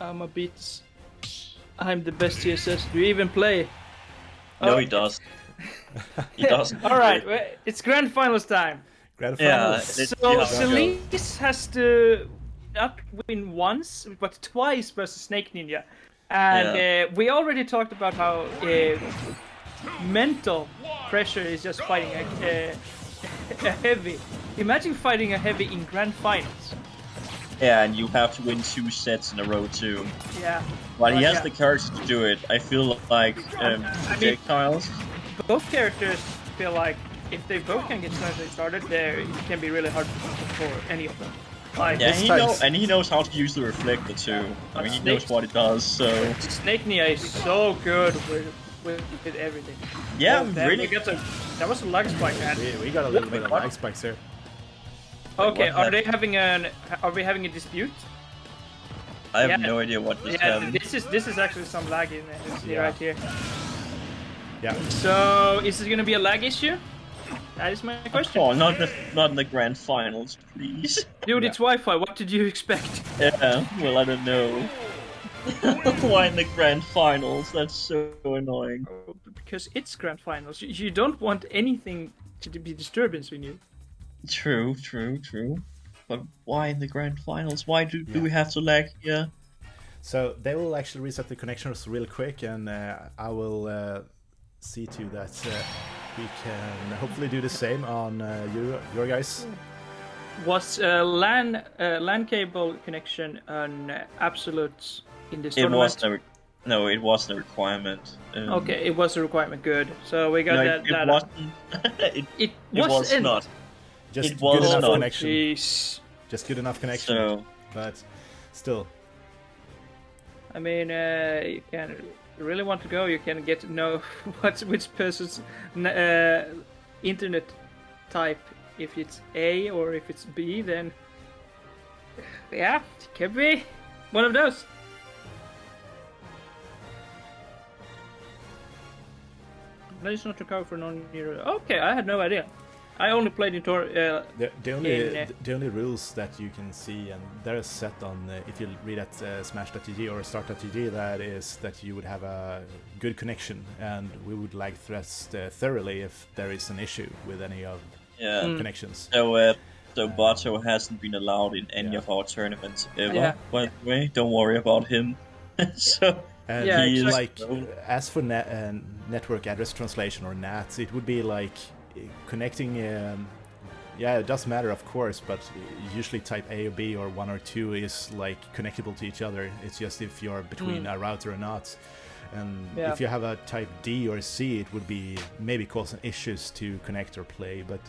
I'm a bit. I'm the best CSS. Do you even play? No, he does. He doesn't. All right, it's grand finals time. Grand Yeah, finals. let's see So how it goes. Celice has to not win once, but twice versus SnakeNinja. And we already talked about how mental pressure is just fighting a heavy. Imagine fighting a heavy in grand finals. Yeah, and you have to win 2 sets in a row too. Yeah. But he has yeah. the courage to do it. I feel like projectiles. Both characters feel like if they both can get started, there it can be really hard for any of them. Like, Yeah, he knows how to use the reflector too. I mean, he knows what it does. So SnakeNinja is so good with everything. yeah, really. That was a lag spike, man. We got a little bit of lag spikes here. Okay, are we having a dispute? I have no idea what this happened. This is actually some lag in there, right here. Yeah. So is it gonna be a lag issue? That is my question. Oh, not in the grand finals, please. Dude, it's Wi-Fi. What did you expect? Yeah, well, I don't know. Why in the grand finals? That's so annoying. Because it's grand finals. You don't want anything to be disturbance in you. True. But why in the grand finals? Why do we have to lag here? So they will actually reset the connections real quick, and I will see to that we can hopefully do the same on your guys. Was LAN cable connection an absolute in this tournament? It wasn't a requirement. Okay, it was a requirement. Good. So we got that. It wasn't. it was not. Just good enough connection. Jeez. Just good enough connection. So, but still. I mean, you can really want to go. You can get to know which person's internet type. If it's A or if it's B, then yeah, it could be one of those. Please not recover for non-hero. Okay, I had no idea. I only played in the only rules that you can see, and they're set on if you read at smash.gg or start.gg, that is that you would have a good connection, and we would lag test thoroughly if there is an issue with any of connections. So Bato hasn't been allowed in any of our tournaments ever. Yeah. By the way, don't worry about him. So. And he like as for network address translation or NAT, it would be like connecting. It does matter, of course, but usually type A or B or 1 or 2 is like connectable to each other. It's just if you're between a router or not. And if you have a type D or C, it would be maybe causing issues to connect or play. But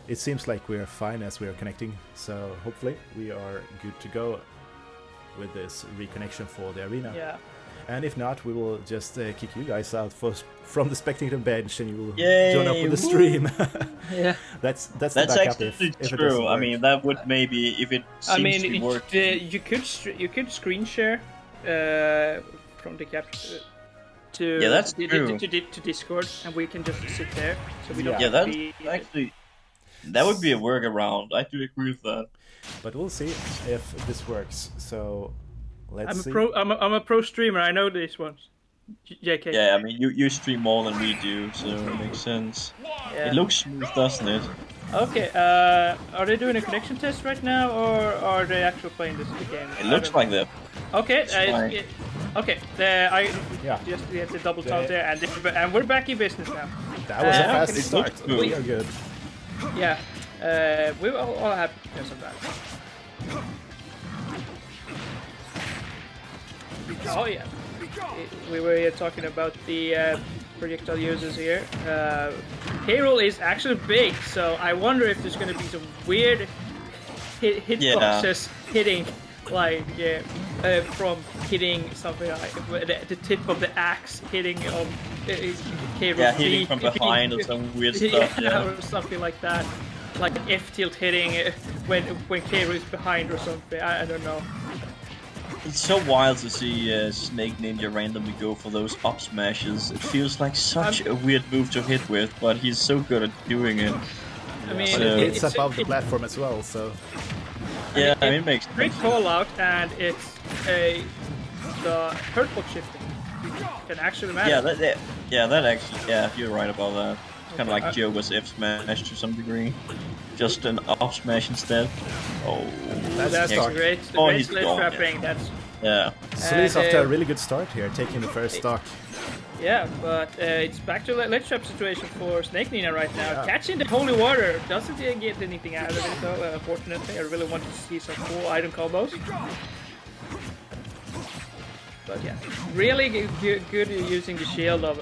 it seems like we're fine as we are connecting. So hopefully we are good to go with this reconnection for the arena. Yeah. And if not, we will just kick you guys out from the spectator bench, and you will Yay, join up with the stream. Yeah, that's the backup actually if true. I mean, that would maybe if it seems to work. You could screen share from the capture to that's true. to Discord, and we can just sit there, so we don't. Yeah, that would be a workaround. I do agree with that. But we'll see if this works. So. Let's see. I'm a pro streamer. I know these ones. JK. Yeah, I mean you stream more than we do, so it makes sense. Yeah. It looks smooth, doesn't it? Okay. Are they doing a connection test right now, or are they actually playing this game? It looks like that. Okay. Okay. I Yeah. just had to double count there, and we're back in business now. That was a fast it start. looks good. We are good. Yeah. We all have some of that. Oh yeah, we were here talking about the projectile users here. Payroll is actually big, so I wonder if there's going to be some weird hitboxes hitting, like from hitting something like the tip of the axe hitting on Payroll. Yeah, hitting from behind or some weird stuff. Or something like that. Like F tilt hitting when K is behind or something. I don't know. It's so wild to see SnakeNinja randomly go for those up smashes. It feels like such a weird move to hit with, but he's so good at doing it. I mean, it's above the platform as well, so. Yeah, I mean, it makes great call out, and it's a the hurtful shifting can actually matter. That actually, you're right about that. It's kind of like Joker's F smash to some degree. Just an up smash instead. Oh, that's great. The great sledge trapping. Yeah. Celice off to a really good start here, taking the first stock. Yeah, but it's back to the ledge trap situation for SnakeNinja right now. Catching the holy water doesn't get anything out of it though, unfortunately. I really wanted to see some cool item combos. But yeah, really good using the shield of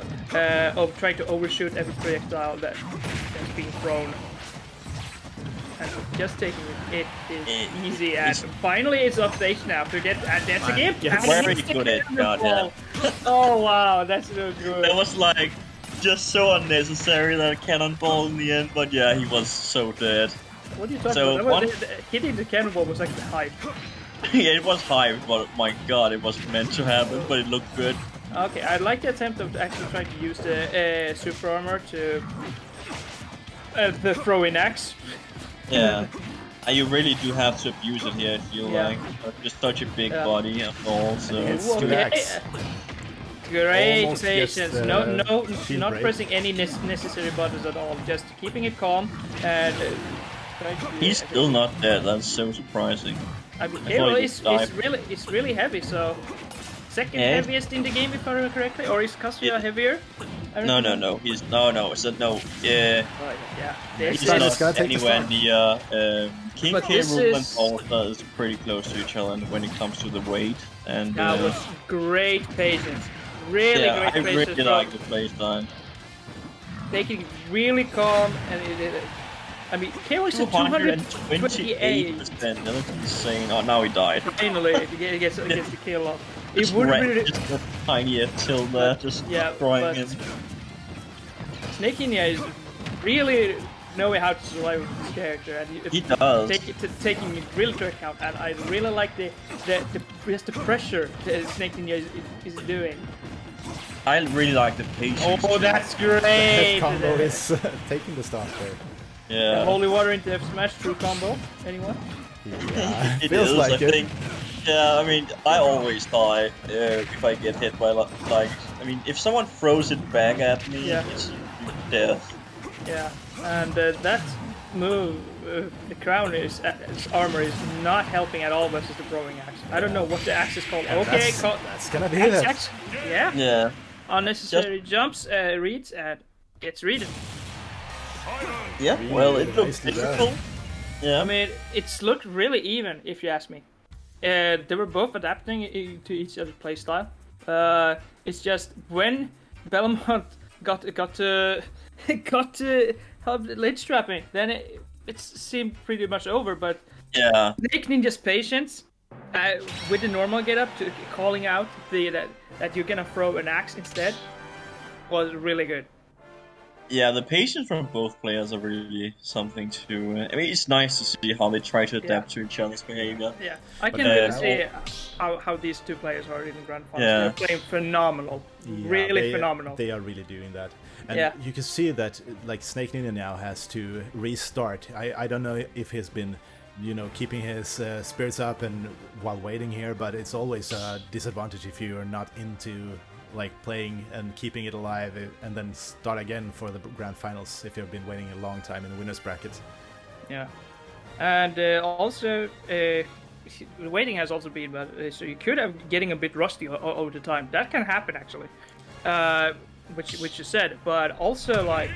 trying to overshoot every projectile that's being thrown. And just taking it is easy, and finally it's off stage now to get that's a game. Very good at God. Oh wow, that's so good. That was like just so unnecessary that cannonball in the end, but yeah, he was so dead. What are you talking about? Hitting the cannonball was like the hype. Yeah, it was hype, but my god, it was meant to happen, but it looked good. Okay, I like the attempt of actually trying to use the super armor to the throw-in axe. Yeah, and you really do have to abuse it here, I feel like. Just such a big body and all, so... Great Almost patience, not pressing any necessary buttons at all, just keeping it calm and... He's still not dead, that's so surprising. I mean, Hero is really heavy, so... Second heaviest in the game, if I remember correctly, or is Kazuya heavier? No, he's no. Yeah. Right, yeah. He's not anywhere near. King K. Rool and All-Star is pretty close to each other when it comes to the weight. And that was great patience. Really great patience. I really like the playstyle. Taking it really calm, and I mean, K.O. is at 228%. That's insane. Oh, now he died. Finally, he gets the kill off. It would be just a tiny till there, just throwing him. SnakeNinja is really knowing how to survive with this character, and he does. Taking it really to account, and I really like the pressure that SnakeNinja is doing. I really like the patience. Oh, that's great! The combo is taking the stop there. Yeah. The holy water into F smash through combo. Anyone? Yeah, it feels is, like I think. Yeah, I mean, I always die if I get hit by like. I mean, if someone throws it back at me, it's death. Yeah, and that move, the crown is armor is not helping at all versus the throwing axe. I don't know what the axe is called. Okay, that's gonna be it. Axe. Yeah. Yeah. Unnecessary jumps, reads, and gets readed. Yeah. Well, it looks difficult. Yeah. I mean, it's looked really even, if you ask me. They were both adapting to each other's playstyle. It's just when Belmont got to help ledge trapping, then it seemed pretty much over. But SnakeNinja's patience with the normal getup to calling out that you're gonna throw an axe instead was really good. Yeah, the patience from both players are really something to... I mean, it's nice to see how they try to adapt to each other's behavior. Yeah, I can really see how these two players are in the Grand Finals. They're playing phenomenal. Yeah, really phenomenal. They are really doing that. And you can see that like SnakeNinja now has to restart. I don't know if he's been, keeping his spirits up and while waiting here, but it's always a disadvantage if you are not into... like playing and keeping it alive and then start again for the Grand Finals if you've been waiting a long time in the winner's bracket. Yeah, and also the waiting has also been bad, so you could have getting a bit rusty over the time. That can happen actually, which you said, but also like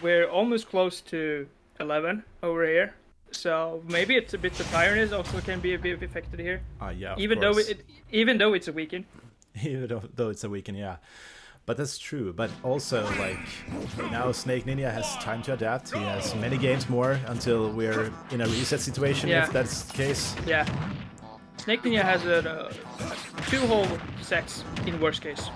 we're almost close to 11 over here. So maybe it's a bit the tiredness also can be a bit affected here. Yeah. Even though it's a weekend. Even though it's a weekend, yeah. But that's true. But also, like, now SnakeNinja has time to adapt. He has many games more until we're in a reset situation, if that's the case. Yeah. SnakeNinja has 2 whole sets in worst case.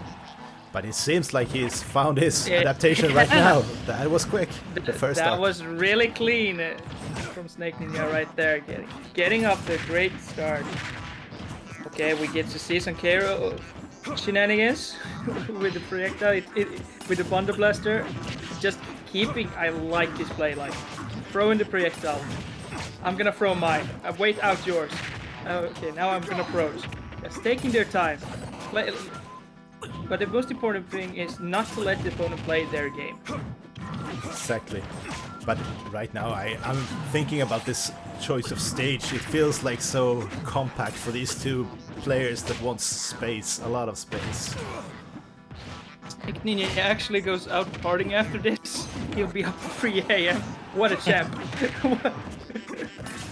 But it seems like he's found his adaptation right now. That was quick. The first that was really clean from SnakeNinja right there. Getting off the great start. Okay, we get to see some Kero shenanigans with the projectile, with the Bundle Blaster. Just keeping, I like this play, like throwing the projectile. I'm gonna throw mine. Wait out yours. Okay, now I'm gonna throw. Just taking their time. But the most important thing is not to let the opponent play their game. Exactly. But right now I'm thinking about this choice of stage. It feels like so compact for these two players that want space, a lot of space. SnakeNinja actually goes out partying after this. He'll be up at 3 AM. What a champ.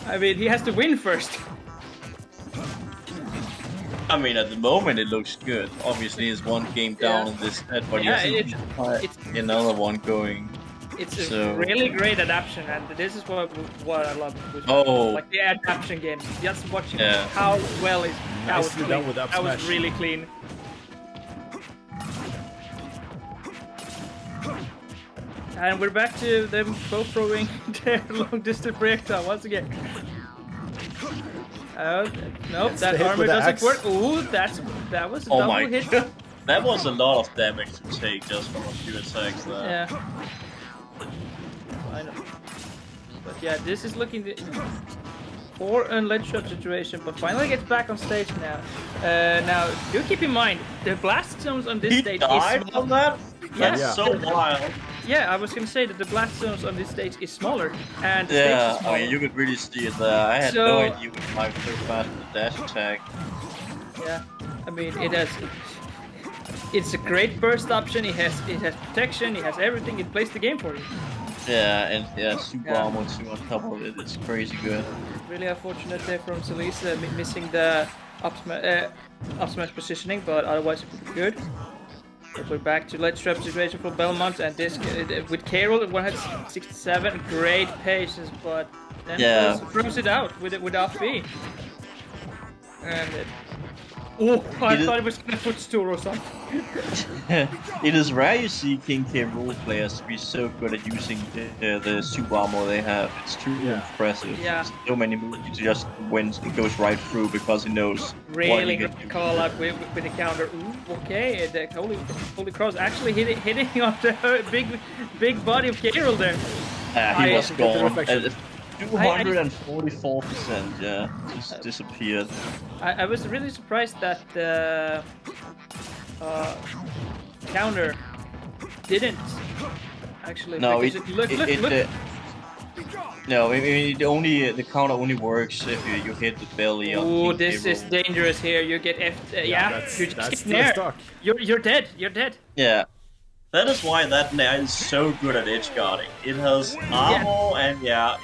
I mean, he has to win first. I mean, at the moment it looks good. Obviously, he's one game down in this set, but Yeah, he has another one going. It's a really great adaptation, and this is what I love with like the adaptation games. Just watching how well that was clean. That was really clean. And we're back to them both throwing their long distance projectile once again. Nope, that armor doesn't work. Ooh, that was a double hit. God. That was a lot of damage to take just from a few attacks there. Yeah. I know. But yeah, this is looking for a ledge trap situation, but finally gets back on stage now. Now, do keep in mind, the blast zones on this stage died is small. from that? That's so wild. Yeah, I was gonna say that the blast zones on this stage is smaller, and the stage is smaller. I mean, you could really see it there. I had no idea what might so fast with the dash attack. Yeah, I mean, it's a great burst option. It has protection. It has everything. It plays the game for you. Yeah, and super armor too on top of it. It's crazy good. Really unfortunate there from Celice, missing the up smash positioning, but otherwise it would be good. But we're back to ledge trap situation for Belmont, and this with Carol at 167, great patience, but then throws it out with up B. And I thought it was gonna footstool or something. It is rare you see King K Rool players be so good at using the super armor they have. It's truly impressive. Yeah. So many moves he just wins and goes right through because he knows. Really good call out with the counter. Ooh, okay, the holy cross actually hitting on the big body of Carol there. He was gone. 244%, just disappeared. I was really surprised that the counter didn't actually. No, look. No, I mean the counter only works if you hit the belly. Oh, this is dangerous here. You get you just get nair. You're dead. You're dead. Yeah. That is why that Nair is so good at edge guarding. It has armor and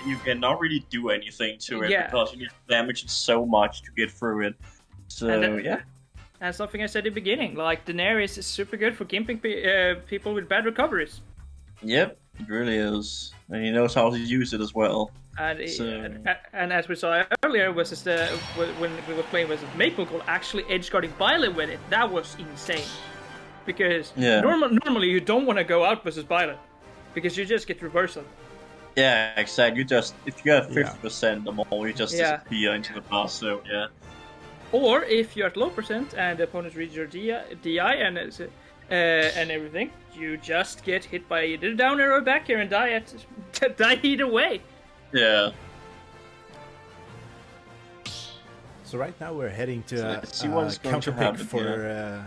you cannot really do anything to it because you need to damage it so much to get through it. So And something I said in the beginning, like the Nair is super good for gimping people with bad recoveries. Yep, it really is. And he knows how to use it as well. And as we saw earlier, when we were playing with Maple Gold, actually edge guarding Violet with it, that was insane. Because normally you don't want to go out versus Violet, because you just get reversal. Yeah, exactly. If you have 50% or more, you just disappear into the blast zone. Yeah. Or if you're at low percent and the opponent reads your DI and everything, you just get hit by either the down arrow or back here and die either way. Yeah. So right now we're heading to counter pick for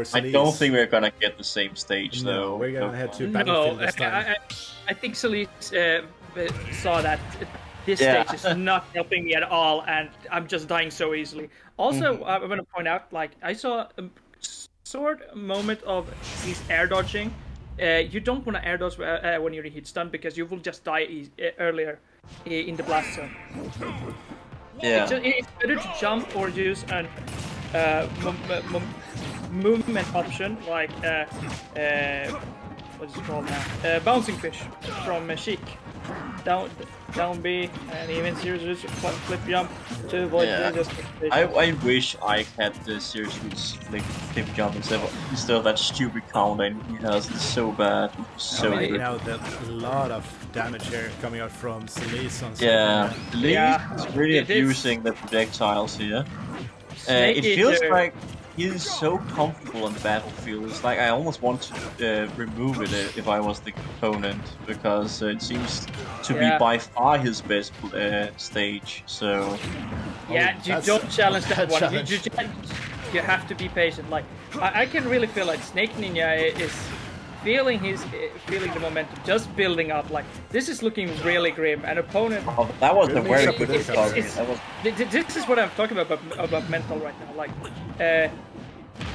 Celice. I don't think we're gonna get the same stage though. We're gonna head to Battlefield this time. I think Celice saw that this stage is not helping me at all, and I'm just dying so easily. Also, I want to point out, like, I saw a sort moment of these air dodging. You don't want to air dodge when you're hit stun because you will just die earlier in the blast zone. Yeah. It's better to jump or use an movement option like what is it called now? Bouncing fish from Chic. Down B and even serious flip jump to avoid I wish I had the serious flip jump instead of that stupid counter, and he has it so bad. So right now a lot of damage here coming out from Celice on Celice is really abusing the projectiles here. It feels like he's so comfortable on the battlefield. It's like I almost want to remove it if I was the opponent, because it seems to be by far his best stage. So you don't challenge that one. you have to be patient. Like I can really feel like SnakeNinja is feeling the momentum, just building up. Like this is looking really grim. An opponent. Oh, that was a very good This is what I'm talking about mental right now. Like.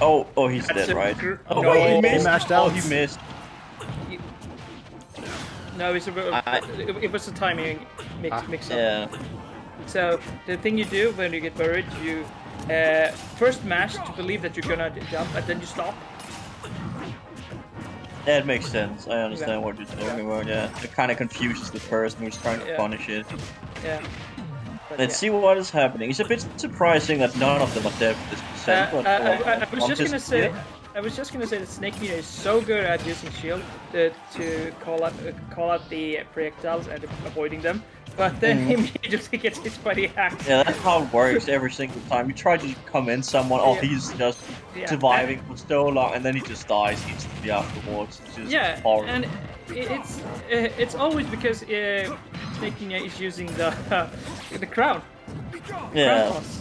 Oh, he's dead, right? Oh, no, he missed. Oh, he missed. No, it was a timing mix up. Yeah. So the thing you do when you get buried, you first mash to believe that you're gonna jump, and then you stop. That makes sense. I understand what you're talking about. Yeah, it kind of confuses the person who's trying to punish it. Yeah. But Let's see what is happening. It's a bit surprising that none of them are dead for this percent. But I was just gonna say that SnakeNinja is so good at using shield to call out the projectiles and avoiding them, but then he immediately gets hit by the axe. Yeah, that's how it works every single time. You try to commend someone, he's just surviving for so long, and then he just dies instantly afterwards. It's just horrible. And it's always because SnakeNinja is using the crown. Yeah. Crown toss.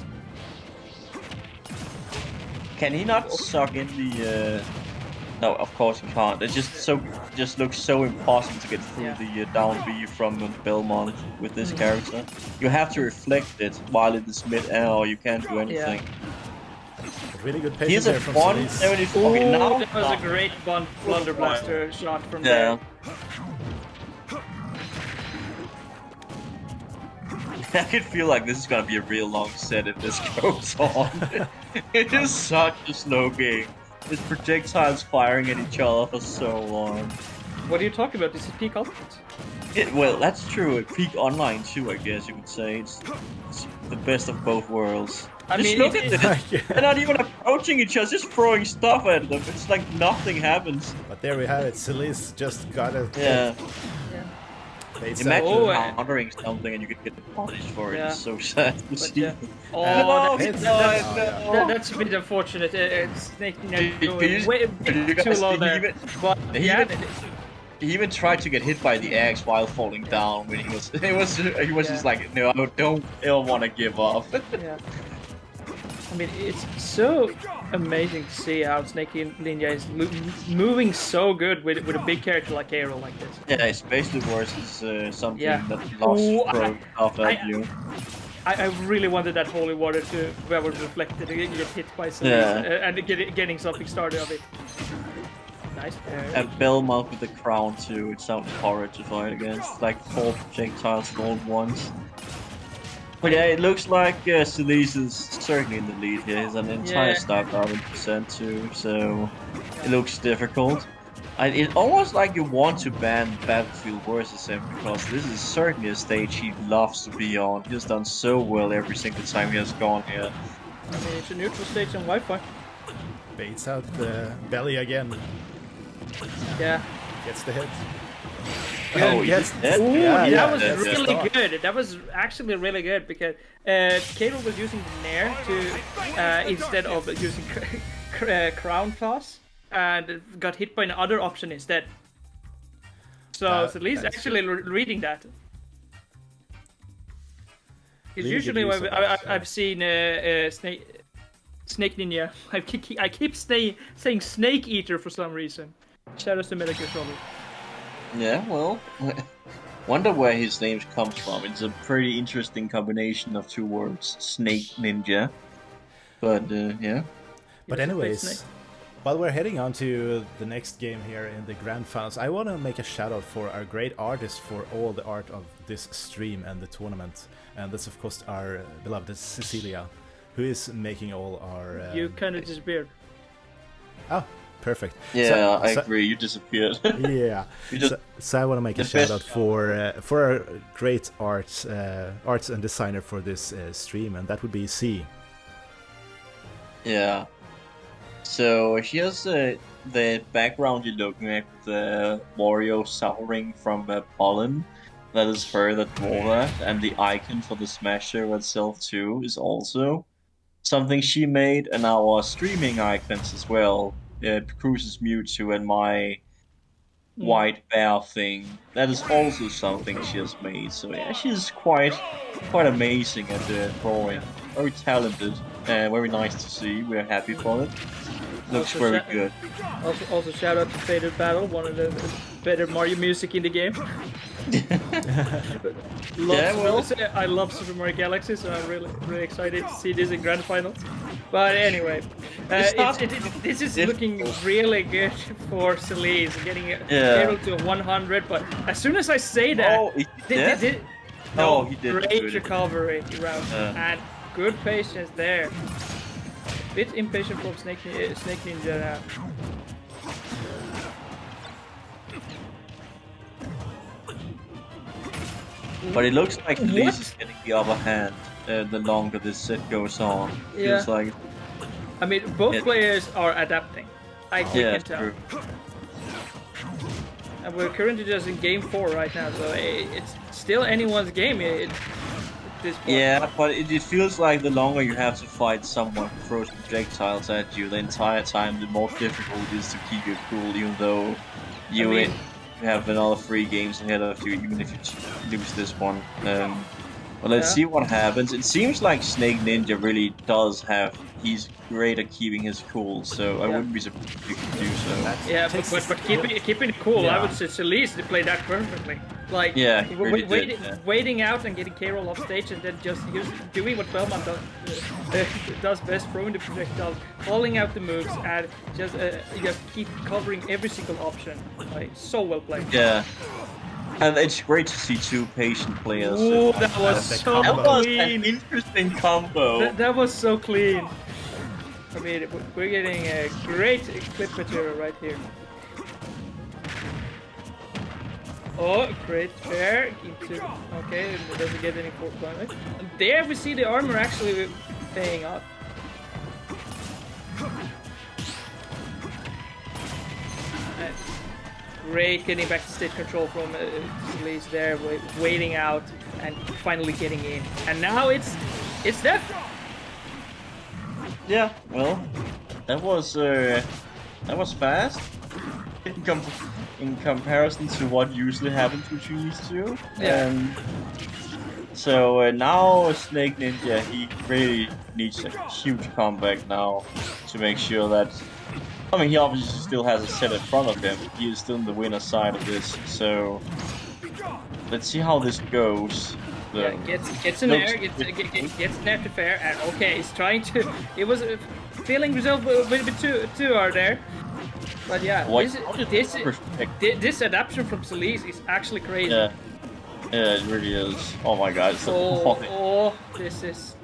Can he not suck in the? No, of course he can't. It just looks so impossible to get through the down B from Belmont with this character. You have to reflect it while it is mid-air, or you can't do anything. Really good patience there from 174. Ooh, Okay, now that was a great blunder blaster shot from there. I can feel like this is gonna be a real long set if this goes on. It is such a slow game. With projectiles firing at each other for so long. What are you talking about? This is peak ultimate. Well, that's true. Peak online too, I guess you could say. It's the best of both worlds. I just mean, look at this. They're not even approaching each other, just throwing stuff at them. It's like nothing happens. But there we have it. Celice just got it. Yeah. Imagine Oh, countering something and you could get punished for it. It's so sad to see. That's a bit unfortunate. SnakeNinja going way too low there. But he even tried to get hit by the axe while falling down when he was just like, no, I don't ever want to give up. I mean, it's so amazing to see how SnakeNinja is moving so good with a big character like Aero like this. Yeah, especially versus something that lost throw off at you. I really wanted that holy water to where was reflected and get hit by Celice and getting something started of it. Nice pair. And Belmont with the crown too. It sounds horrid to fight against. Like 4 projectiles rolled once. But yeah, it looks like Celice is certainly in the lead here. He's an entire star 100% too, so it looks difficult. It's almost like you want to ban Battlefield versus him, because this is certainly a stage he loves to be on. He's done so well every single time he has gone here. I mean, it's a neutral stage on Wi-Fi. Baits out the belly again. Yeah. Gets the hit. Oh, yes. That was really good. That was actually really good because Kato was using the Nair to instead of using Crown Toss and got hit by another option instead. So at least actually reading that. It's usually I've seen SnakeNinja. I keep saying Snake Eater for some reason. Shout out to Metal Gear Solid. Yeah, well, wonder where his name comes from. It's a pretty interesting combination of 2 words, SnakeNinja. But yeah. But anyways, while we're heading on to the next game here in the Grand Finals, I want to make a shout out for our great artist for all the art of this stream and the tournament. And that's of course our beloved Cecilia, who is making all our... You kind of disappeared. Oh. Perfect. Yeah, I agree. You disappeared. Yeah. So I want to make a shout out for our great arts and designer for this stream, and that would be C. Yeah. So here's the background you're looking at, the Wario suffering from pollen. That is her that wore that, and the icon for the Smasher itself too is also something she made, and our streaming icons as well. Cruises Mewtwo and my white bear thing. That is also something she has made. So yeah, she's quite amazing at drawing. Very talented. Very nice to see. We're happy for it. Looks very good. Also, shout out to Faded Battle, one of the better Mario music in the game. I love Super Mario Galaxy, so I'm really excited to see this in Grand Finals. But anyway, this is looking really good for Celice, getting Hero to 100. But as soon as I say that, he did. Great recovery round and good patience there. Bit impatient from SnakeNinja now. But it looks like Celice is getting the upper hand the longer this set goes on. Yeah. Feels like. I mean, both players are adapting. I can tell. True. And we're currently just in game 4 right now, so it's still anyone's game at this point. Yeah, but it feels like the longer you have to fight someone who throws projectiles at you the entire time, the more difficult it is to keep your cool, even though you have another 3 games ahead of you, even if you lose this one. But let's see what happens. It seems like SnakeNinja really does have... He's great at keeping his cool, so I wouldn't be surprised if he could do so. Yeah, but keeping it cool, I would say Celice to play that perfectly. Like, waiting out and getting K-Roll off stage and then just doing what Bellman does best, throwing the projectiles, calling out the moves, and just keep covering every single option. Like, so well played. Yeah. And it's great to see 2 patient players. Ooh, that was so clean. That was an interesting combo. That was so clean. I mean, we're getting a great clip material right here. Oh, great fair into... Okay, it doesn't get any force damage. And there we see the armor actually paying off. And great getting back to stage control from Celice there, waiting out and finally getting in. And now it's death. Yeah, well, that was fast in comparison to what usually happens between these two. Yeah. So now SnakeNinja, he really needs a huge comeback now to make sure that. I mean, he obviously still has a set in front of him. He is still on the winner's side of this. So let's see how this goes. Yeah, gets in there, gets in there to fair, and okay, he's trying to. It was feeling himself a bit too hard there, but yeah, this adaptation from Celice is actually crazy. Yeah, it really is. Oh my god! This is.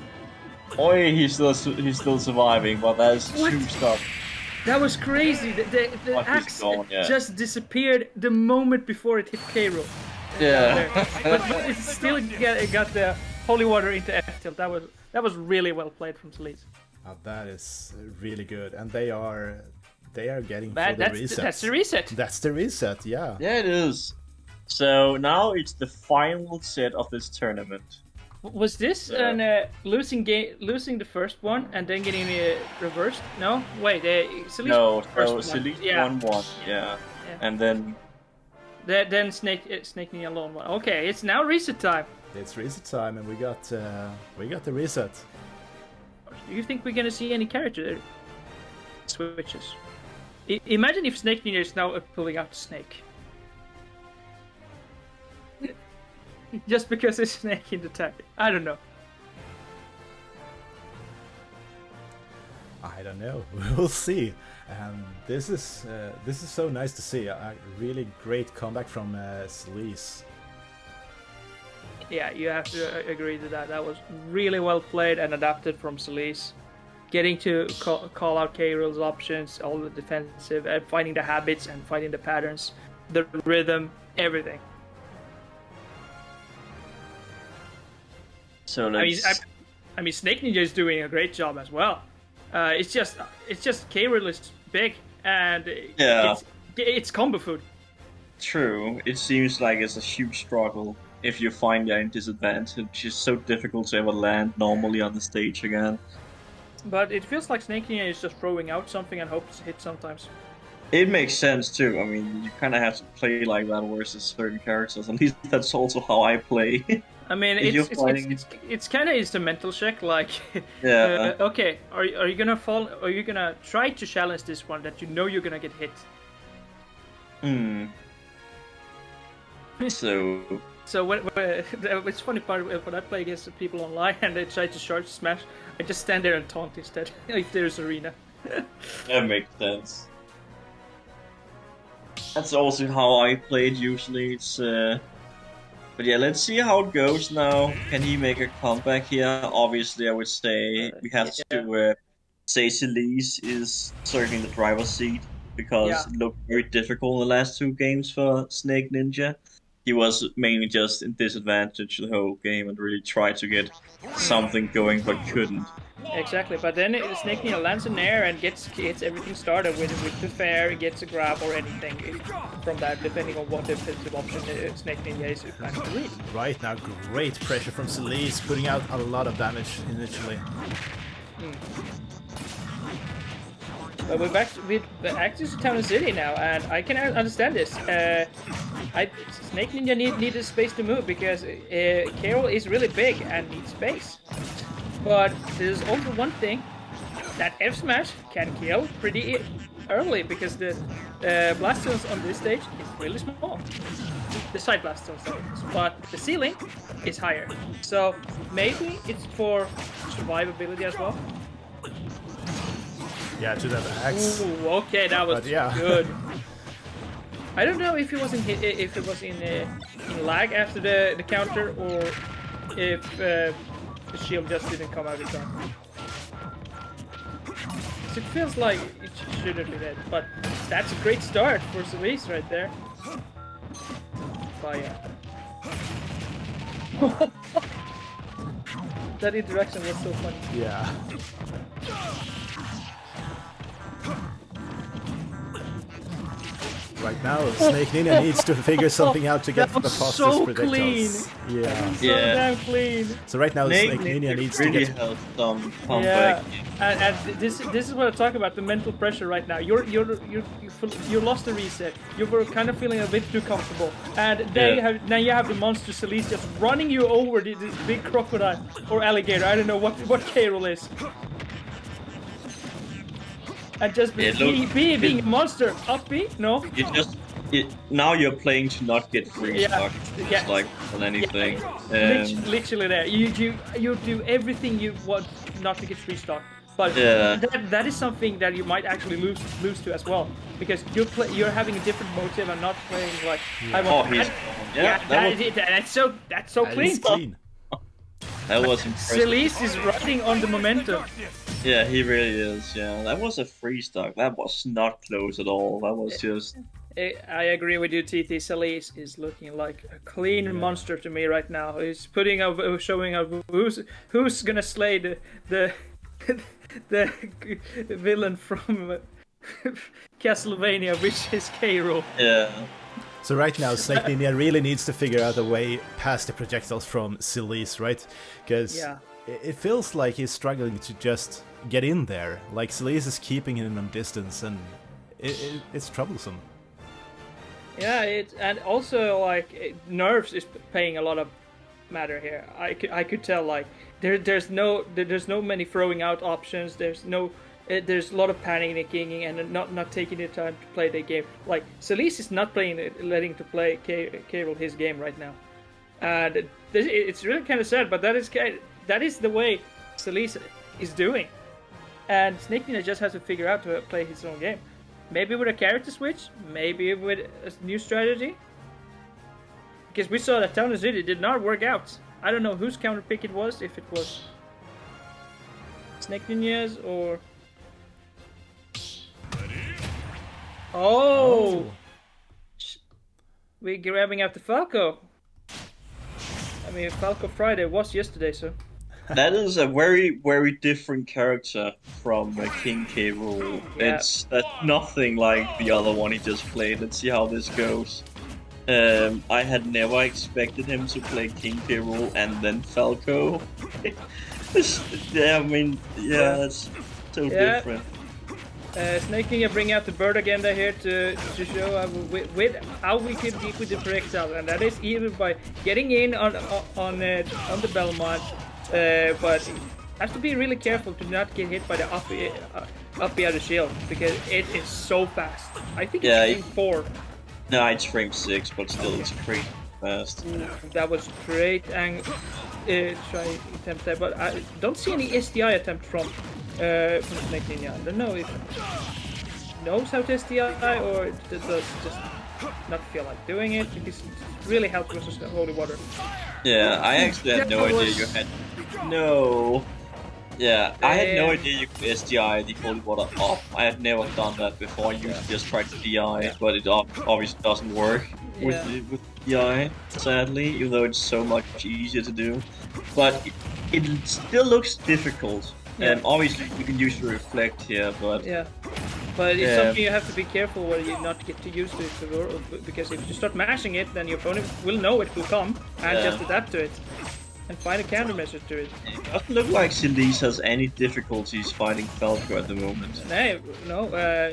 Oh, he's still surviving, but that's too stuff. That was crazy. The axe just disappeared the moment before it hit K-Roll. Yeah, but it still got the holy water into F tilt. That was really well played from Celice. That is really good, and they are getting for the reset. That's the reset. That's the reset. Yeah. Yeah, it is. So now it's the final set of this tournament. Was this losing the first one and then getting reversed? No, wait. Celice Celice won one. Yeah, and then. Then SnakeNinja alone one. Okay, it's now reset time. It's reset time, and we got the reset. Do you think we're gonna see any character switches? Imagine if SnakeNinja is now pulling out the snake. Just because it's Snake in the tag. I don't know. I don't know. We'll see. And this is so nice to see. A really great comeback from Celice. Yeah, you have to agree to that. That was really well played and adapted from Celice. Getting to call out K-Rool's options, all the defensive, and finding the habits and finding the patterns, the rhythm, everything. So I mean, SnakeNinja is doing a great job as well. It's just K-Rool is big and it's combo food. True. It seems like it's a huge struggle if you find you're in disadvantage. It's so difficult to ever land normally on the stage again. But it feels like SnakeNinja is just throwing out something and hopes to hit sometimes. It makes sense too. I mean, you kind of have to play like that versus certain characters. At least that's also how I play. I mean, it's kind of a mental check. Like, yeah. Okay, are you gonna fall? Are you gonna try to challenge this one that you know you're gonna get hit? So when it's funny part when I play against people online and they try to charge smash, I just stand there and taunt instead. If there's arena. That makes sense. That's also how I played usually. It's but yeah, let's see how it goes now. Can he make a comeback here? Obviously, I would say we have to say Celice is certainly in the driver's seat because it looked very difficult in the last 2 games for SnakeNinja. He was mainly just in disadvantage the whole game and really tried to get something going but couldn't. Exactly, but then SnakeNinja lands in air and gets everything started with the fair, gets a grab or anything from that, depending on what defensive option SnakeNinja is planning to read. Right now, great pressure from Celice, putting out a lot of damage initially. But we're back with Active Town City now, and I can understand this. SnakeNinja needed space to move because Carol is really big and needs space. But there's also one thing that F Smash can kill pretty early because the blast zones on this stage is really small. The side blast zones, but the ceiling is higher. So maybe it's for survivability as well. Yeah, to that axe. Ooh, okay, that was good. I don't know if it was in lag after the counter or if the shield just didn't come out in time. It feels like it shouldn't be dead, but that's a great start for Celice right there. Fire. That interaction was so funny. Yeah. Right now, SnakeNinja needs to figure something out to get the fastest projectiles. Clean. Yeah. So damn clean. So right now, SnakeNinja needs to get some comeback. And this is what I talk about, the mental pressure right now. You lost the reset. You were kind of feeling a bit too comfortable, and then now you have the monster Celice just running you over this big crocodile or alligator. I don't know what K-Rool is. And just being a monster. Up B? No? Now you're playing to not get free stock. It's like on anything. Literally there. You do everything you want not to get free stock. But that is something that you might actually lose to as well. Because you're having a different motive and not playing like I want. That's so clean. That was impressive. Celice is riding on the momentum. Yeah, he really is. Yeah, that was a free stock. That was not close at all. That was just. I agree with you, TT. Celice is looking like a clean monster to me right now. He's showing up who's gonna slay the villain from Castlevania, which is K-Rool. Yeah. So right now, SnakeNinja really needs to figure out a way past the projectiles from Celice, right? Because it feels like he's struggling to just get in there. Like Celice is keeping him on distance, and it's troublesome. Yeah, and also like nerves is playing a lot of matter here. I could tell like there's no many throwing out options. There's a lot of panicking and not taking the time to play the game. Like Celice is not letting to play K-Rool his game right now, and it's really kind of sad. But that is the way Celice is doing, and SnakeNinja just has to figure out to play his own game. Maybe with a character switch, maybe with a new strategy. Because we saw that Town and City did not work out. I don't know whose counter pick it was, if it was SnakeNinja's or... Oh! We're grabbing out the Falco. I mean, Falco Friday was yesterday, so... That is a very, very different character from King K-Rool. That's nothing like the other one he just played. Let's see how this goes. I had never expected him to play King K-Rool and then Falco. That's so different. SnakeNinja bring out the bird agenda here to show with how we can deal with the projectile, and that is either by getting in on the Belmont, but has to be really careful to not get hit by the up of the shield because it is so fast. I think it's frame 4. No, it's frame 6, but still it's pretty fast. That was great and try attempt there, but I don't see any SDI attempt from SnakeNinja. I don't know if he knows how to SDI or does just not feel like doing it because it really helps versus the holy water. Yeah, I actually had no idea you had. No. Yeah, I had no idea you could SDI the holy water up. I had never done that before. I usually just tried to DI, but it obviously doesn't work with DI, sadly, even though it's so much easier to do. But it still looks difficult. And obviously you can use the reflect here, but but it's something you have to be careful where you not get too used to it, because if you start mashing it, then your opponent will know it will come and just adapt to it and find a countermeasure to it. It doesn't look like Celice has any difficulties fighting Falco at the moment. No,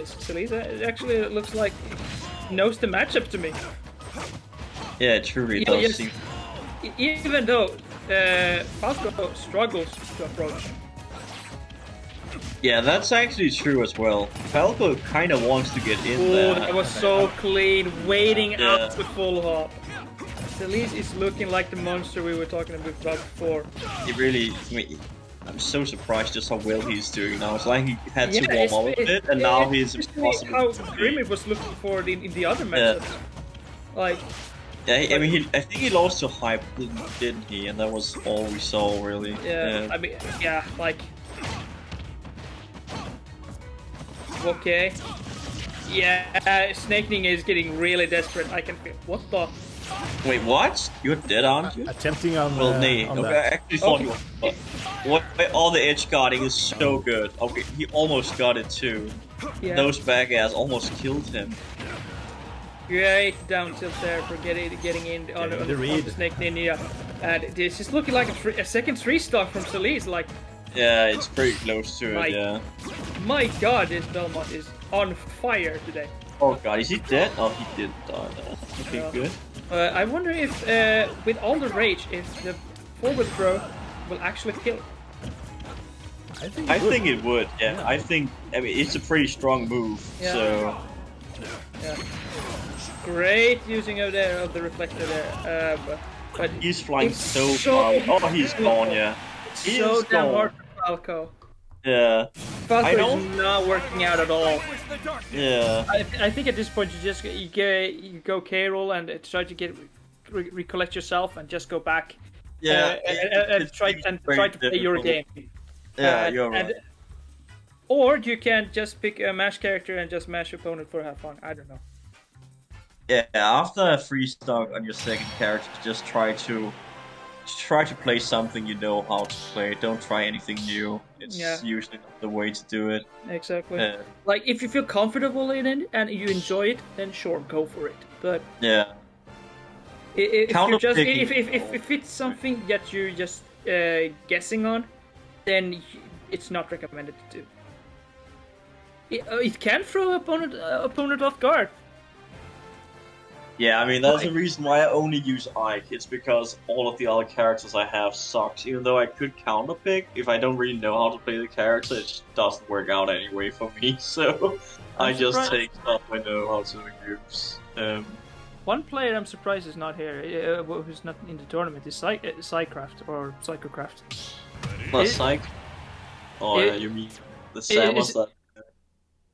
Celice actually looks like knows the matchup to me. Yeah, true, it does seem. Even though Falco struggles to approach. Yeah, that's actually true as well. Falco kind of wants to get in there. That was so clean, waiting out the full hop. Celice is looking like the monster we were talking about before. He really, I'm so surprised just how well he's doing now. It's like he had to warm up a bit, and now he's impossible. How Grim it was looking for it in the other matchups. Like. Yeah, I mean, I think he lost to Hype, didn't he? And that was all we saw, really. Yeah. I mean, like. Okay. Yeah, SnakeNinja is getting really desperate. I can feel. What the? Wait, what? You're dead, aren't you? Attempting on. Well, nay. Okay, I actually thought you were. What? All the edge guarding is so good. Okay, he almost got it too. Yeah. Those back ass almost killed him. Great down tilt there for getting in on the SnakeNinja. And this is looking like a second 3-star from Celice. Like. Yeah, it's pretty close to it, yeah. My god, this Belmont is on fire today. Oh god, is he dead? Oh, he did die. Okay, good. I wonder if, with all the rage, if the forward throw will actually kill. I think it would, yeah. I mean, it's a pretty strong move, so... Yeah. Great using of the reflector there, but he's flying so far. Oh, he's gone, yeah. He's so damn hard for Falco. Yeah. Falco is not working out at all. Yeah. I think at this point you go K-roll and try to recollect yourself and just go back. Yeah. And try to play your game. Yeah, you're right. Or you can just pick a mash character and just mash your opponent for have fun. I don't know. Yeah, after a free stock on your second character, just try to play something you know how to play. Don't try anything new. It's usually not the way to do it. Exactly. Like, if you feel comfortable in it and you enjoy it, then sure, go for it. But yeah, if it's something that you're just guessing on, then it's not recommended to do. It can throw opponent off guard. Yeah, I mean, that's the reason why I only use Ike. It's because all of the other characters I have sucks. Even though I could counterpick, if I don't really know how to play the character, it just doesn't work out anyway for me. So I just take stuff I know how to use. One player I'm surprised is not here, who's not in the tournament, is Psycraft or Psychocraft. What, Psych? Oh, yeah, you mean the Samus that...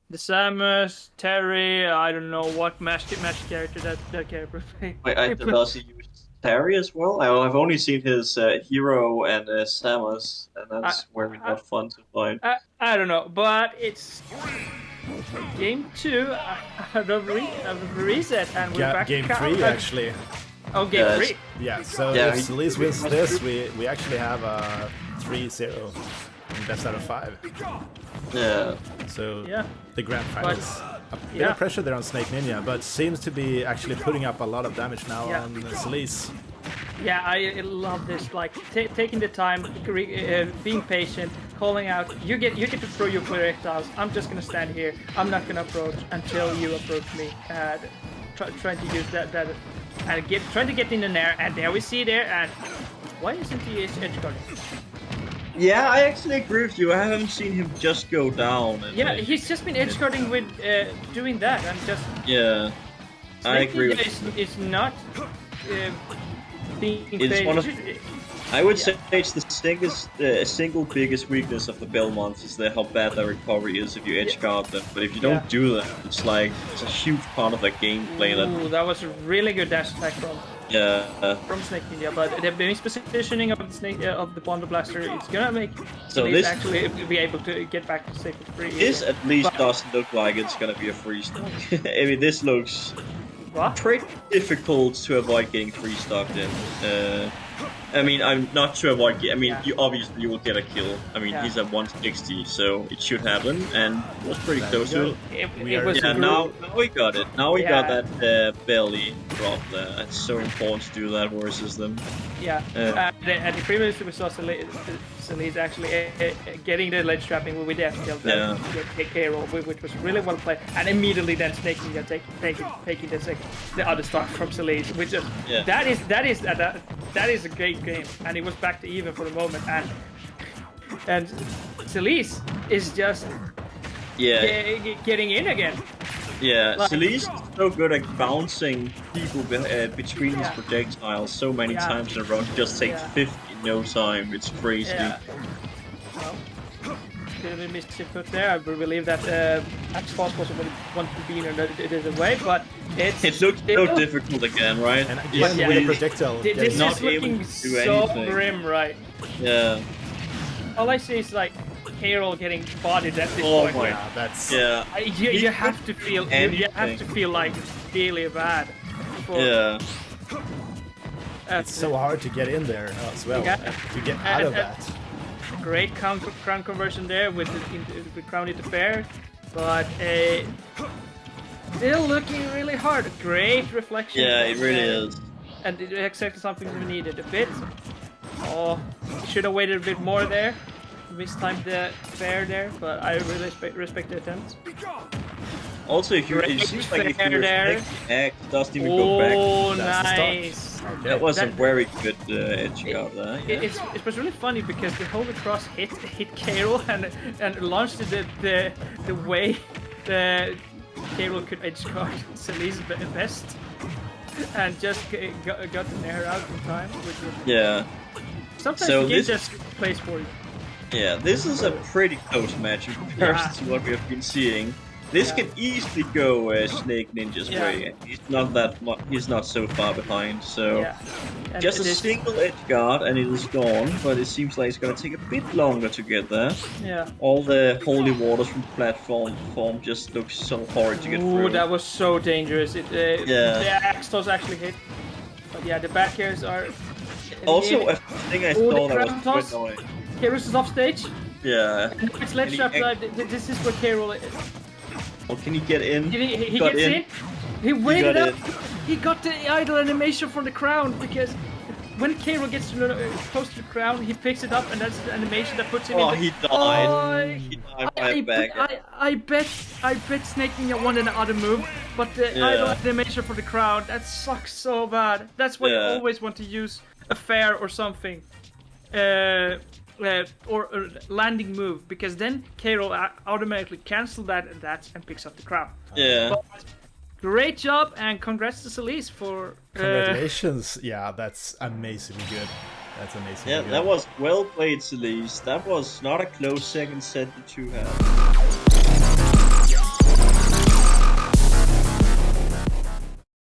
The Samus, Terry, I don't know what match character that character played. Wait, does he use Terry as well? I've only seen his Hero and Samus, and that's very not fun to find. I don't know, but it's game 2 of the reset, and we're back game 3 actually. Oh, game 3. Yeah, so if Celice wins this, we actually have a 3-0 best out of 5. Yeah. So the grand finals. A bit of pressure there on SnakeNinja, but seems to be actually putting up a lot of damage now on Celice. Yeah, I love this. Like taking the time, being patient, calling out, you get to throw your projectiles. I'm just gonna stand here. I'm not gonna approach until you approach me. And trying to use that and trying to get in the air. And there we see there. And why isn't he edge guarding? Yeah, I actually agree with you. I haven't seen him just go down. And, yeah, he's just been edge guarding with doing that and just. Yeah, I agree with you. It's not being. It's one of. I would say it's the single biggest weakness of the Belmonts is how bad their recovery is if you edge guard them. But if you don't do that, it's like it's a huge part of their gameplay. Ooh, that was a really good dash attack from SnakeNinja. But the base positioning of the of the Bond Blaster, it's gonna make Celice actually be able to get back to safety free. This at least doesn't look like it's gonna be a free stock. I mean, this looks pretty difficult to avoid getting free stocked in. I mean, I'm not sure what. I mean, you obviously will get a kill. I mean, he's at 160, so it should happen, and it was pretty close to it. Now we got it. Now we got that belly drop there. It's so important to do that versus them. Yeah, and the previous we saw Celice actually getting the ledge trapping with the FTL take care of, which was really well played, and immediately then SnakeNinja taking the other stock from Celice, which that is a great game, and it was back to even for the moment, and Celice is just getting in again. Yeah, Celice is so good at bouncing people between his projectiles so many times in a row. He just takes 50 in no time. It's crazy. Well, bit of a mischief there. I believe that X-Force was want to be in the way, but it looks so difficult again, right? And again, with the projectile, this is looking so grim, right? Yeah. All I see is like Carol getting bodied at this point. Oh my! Yeah, that's you have to feel like really bad. It's so hard to get in there as well. To get out of that. Great crown conversion there with the crown interfere, but still looking really hard. Great reflection. Yeah, it really is. And exactly something we needed a bit. Oh, should have waited a bit more there. Mistimed the fair there, but I really respect the attempt. Also, if you seems like if you respect the X, it doesn't even go back. Oh, nice! Okay. That was a very good edge guard there. Yeah. It was really funny because the whole cross hit Carol and launched the way the Carol could edge guard Celice best, and just got the nair out in time. Sometimes the game just plays for you. Yeah, this is a pretty close match in comparison to what we have been seeing. This can easily go SnakeNinja's way. He's not so far behind. So just a single edge guard and it is gone. But it seems like it's gonna take a bit longer to get there. Yeah. All the holy waters from platform just looks so hard to get through. Ooh, that was so dangerous. The axe does actually hit. But yeah, the back airs are. Also, a thing I saw that was quite annoying. Carol's is off stage. Yeah. It's ledge trap. This is where Carol is. Oh, can he get in? He gets in. He waited up. He got the idle animation from the crown because when Carol gets close to the crown, he picks it up and that's the animation that puts him in. He died. He died right back. I bet SnakeNinja wanted another move, but the idle animation for the crown, that sucks so bad. That's why you always want to use a fair or something. Or a landing move, because then Carol automatically cancels that and picks up the crown. Yeah. But great job and congrats to Celice for. Congratulations! Yeah, that's amazingly good. That's amazing. Yeah, that was well played, Celice. That was not a close second set that you had.